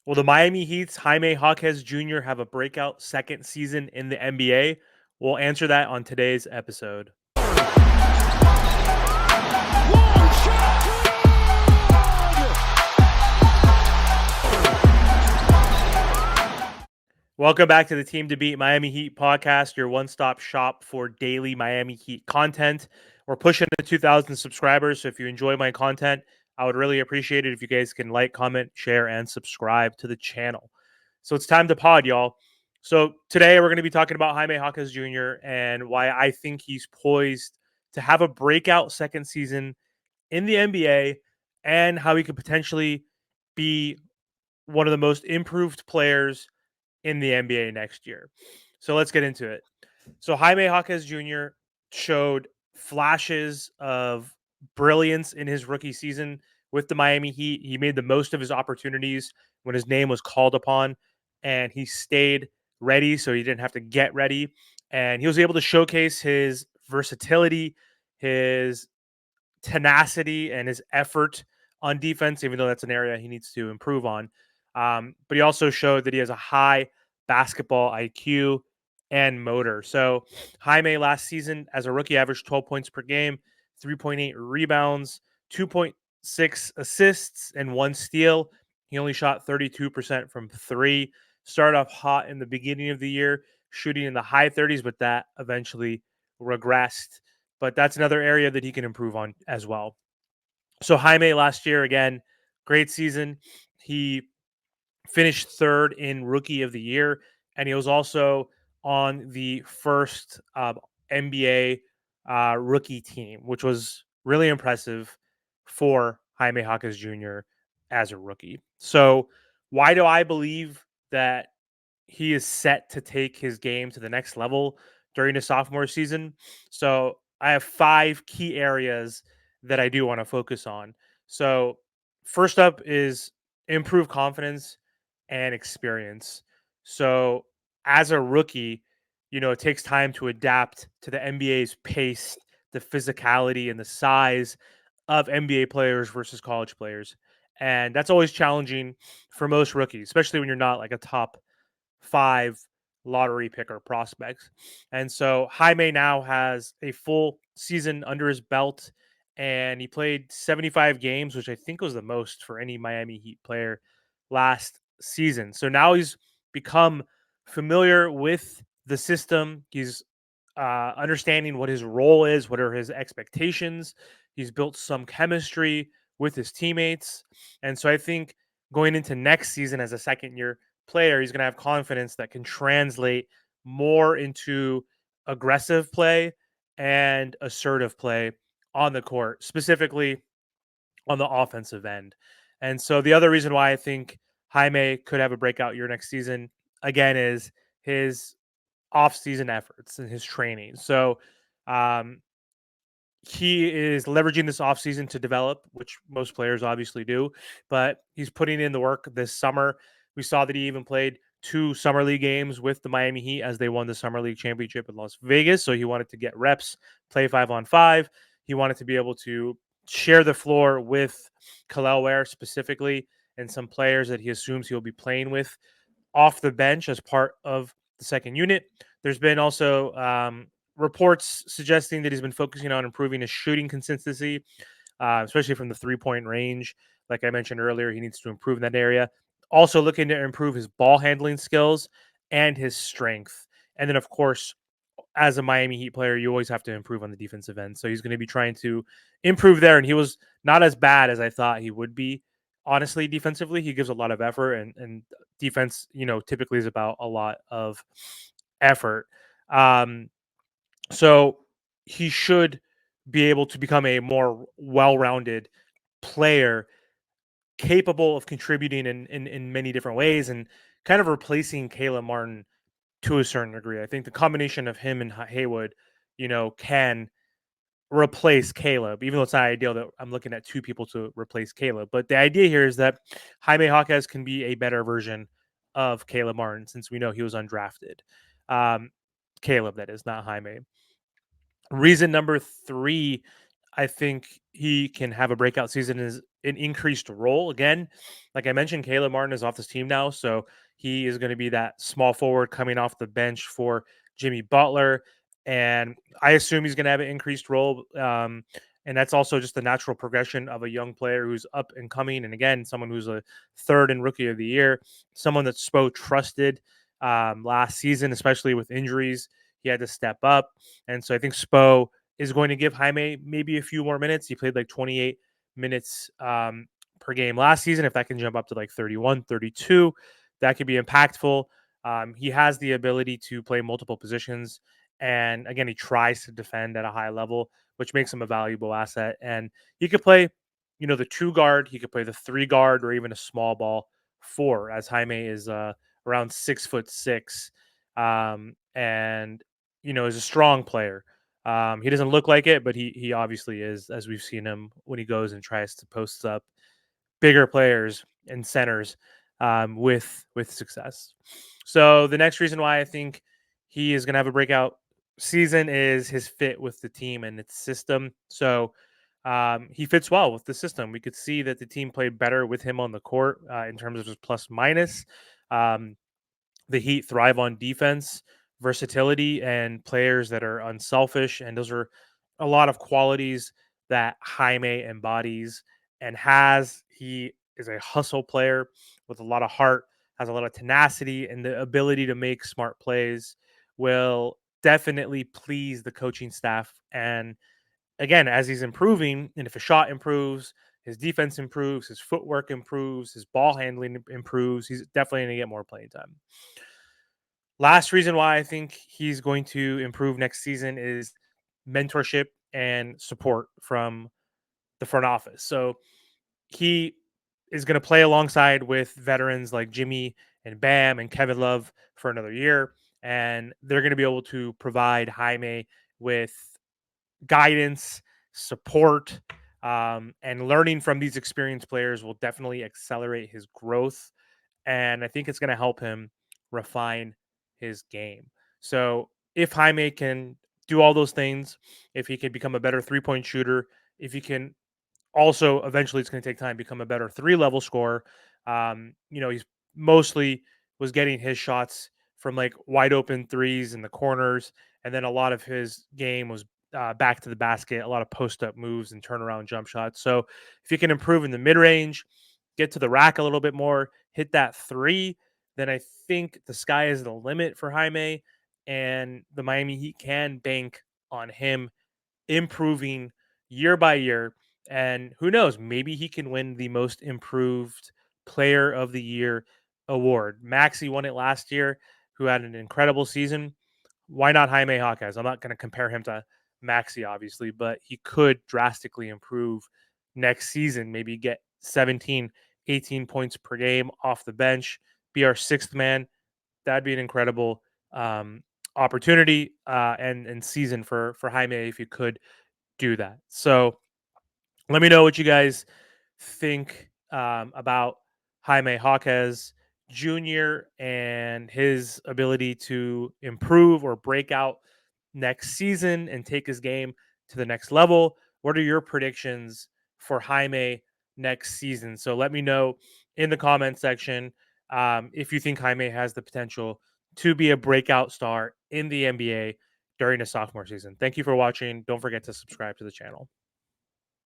Will the Miami Heat's Jaime Jaquez Jr. have a breakout second season in the NBA? We'll answer that on today's episode. Welcome back to the Team to Beat Miami Heat podcast, your one-stop shop for daily Miami Heat content. We're pushing to 2,000 subscribers, so if you enjoy my content, I would really appreciate it if you guys can like, comment, share, and subscribe to the channel. So it's time to pod, y'all. So today we're going to be talking about Jaime Jaquez Jr. and why I think he's poised to have a breakout second season in the NBA and how he could potentially be one of the most improved players in the NBA next year. So let's get into it. So Jaime Jaquez Jr. showed flashes of brilliance in his rookie season with the Miami Heat. He made the most of his opportunities when his name was called upon, and he stayed ready so he didn't have to get ready. And he was able to showcase his versatility, his tenacity, and his effort on defense, even though that's an area he needs to improve on. But he also showed that he has a high basketball IQ and motor. So Jaime last season as a rookie averaged 12 points per game, 3.8 rebounds, 2.6 assists, and 1 steal. He only shot 32% from 3. Started off hot in the beginning of the year, shooting in the high 30s, but that eventually regressed. But that's another area that he can improve on as well. So Jaime last year, again, great season. He finished third in Rookie of the Year, and he was also on the first NBA rookie team, which was really impressive for Jaime Jaquez Jr. as a rookie. So why do I believe that he is set to take his game to the next level during his sophomore season? So I have 5 key areas that I do want to focus on. So first up is improve confidence and experience. So as a rookie, it takes time to adapt to the NBA's pace, the physicality, and the size of NBA players versus college players. And that's always challenging for most rookies, especially when you're not like a top 5 lottery picker prospects. And so Jaime now has a full season under his belt, and he played 75 games, which I think was the most for any Miami Heat player last season. So now he's become familiar with the system. He's understanding what his role is, what are his expectations. He's built some chemistry with his teammates. And so I think going into next season as a second year player, he's going to have confidence that can translate more into aggressive play and assertive play on the court, specifically on the offensive end. And so the other reason why I think Jaime could have a breakout year next season, again, is his off-season efforts and his training. So um, he is leveraging this offseason to develop, which most players obviously do, but he's putting in the work this summer. We saw that he even played 2 summer league games with the Miami Heat as they won the summer league championship in Las Vegas. So he wanted to get reps, play 5-on-5. He wanted to be able to share the floor with Kel'el Ware specifically and some players that he assumes he'll be playing with off the bench as part of the second unit. There's been also reports suggesting that he's been focusing on improving his shooting consistency, especially from the 3-point range. Like I mentioned earlier, he needs to improve in that area. Also looking to improve his ball handling skills and his strength. And then, of course, as a Miami Heat player, you always have to improve on the defensive end. So he's going to be trying to improve there. And he was not as bad as I thought he would be. Honestly, defensively, he gives a lot of effort, and defense, typically is about a lot of effort. So he should be able to become a more well-rounded player, capable of contributing in many different ways and kind of replacing Caleb Martin to a certain degree. I think the combination of him and Haywood, can replace Caleb, even though it's not ideal that I'm looking at 2 people to replace Caleb. But the idea here is that Jaime Jaquez can be a better version of Caleb Martin, since we know he was undrafted. Caleb, that is, not Jaime. Reason number 3 I think he can have a breakout season as an increased role. Again, like I mentioned, Caleb Martin is off this team now, so he is going to be that small forward coming off the bench for Jimmy Butler, and I assume he's going to have an increased role. And that's also just the natural progression of a young player who's up and coming, and again, someone who's a third and rookie of the year, someone that Spo trusted last season, especially with injuries. He had to step up, and so I think Spo is going to give Jaime maybe a few more minutes. He played like 28 minutes per game last season. If that can jump up to like 31, 32, that could be impactful. He has the ability to play multiple positions. And again, he tries to defend at a high level, which makes him a valuable asset. And he could play, the 2 guard, he could play the 3 guard, or even a small ball 4, as Jaime is around 6'6", and is a strong player. He doesn't look like it, but he obviously is, as we've seen him when he goes and tries to post up bigger players and centers with success. So the next reason why I think he is going to have a breakout season is his fit with the team and its system. So he fits well with the system. We could see that the team played better with him on the court in terms of his plus minus. Um, the Heat thrive on defense, versatility, and players that are unselfish. And those are a lot of qualities that Jaime embodies and has. He is a hustle player with a lot of heart, has a lot of tenacity, and the ability to make smart plays will definitely please the coaching staff. And again, as he's improving, and if his shot improves, his defense improves, his footwork improves, his ball handling improves, he's definitely going to get more playing time. Last reason why I think he's going to improve next season is mentorship and support from the front office. So he is going to play alongside with veterans like Jimmy and Bam and Kevin Love for another year. And they're going to be able to provide Jaime with guidance, support, and learning from these experienced players will definitely accelerate his growth. And I think it's going to help him refine his game. So if Jaime can do all those things, if he can become a better 3-point shooter, if he can also eventually, it's going to take time, become a better 3-level scorer. He's mostly was getting his shots from like wide open threes in the corners, and then a lot of his game was back to the basket, a lot of post up moves and turnaround jump shots. So if you can improve in the mid range, get to the rack a little bit more, hit that 3, then I think the sky is the limit for Jaime, and the Miami Heat can bank on him improving year by year. And who knows, maybe he can win the most improved player of the year award. Maxi won it last year, who had an incredible season. Why not Jaime Jaquez? I'm not going to compare him to Maxi, obviously, but he could drastically improve next season. Maybe get 17, 18 points per game off the bench, be our 6th man. That'd be an incredible opportunity and season for Jaime if you could do that. So let me know what you guys think about Jaime Jaquez Jr. and his ability to improve or break out next season and take his game to the next level. What are your predictions for Jaime next season? So let me know in the comment section if you think Jaime has the potential to be a breakout star in the NBA during a sophomore season. Thank you for watching. Don't forget to subscribe to the channel.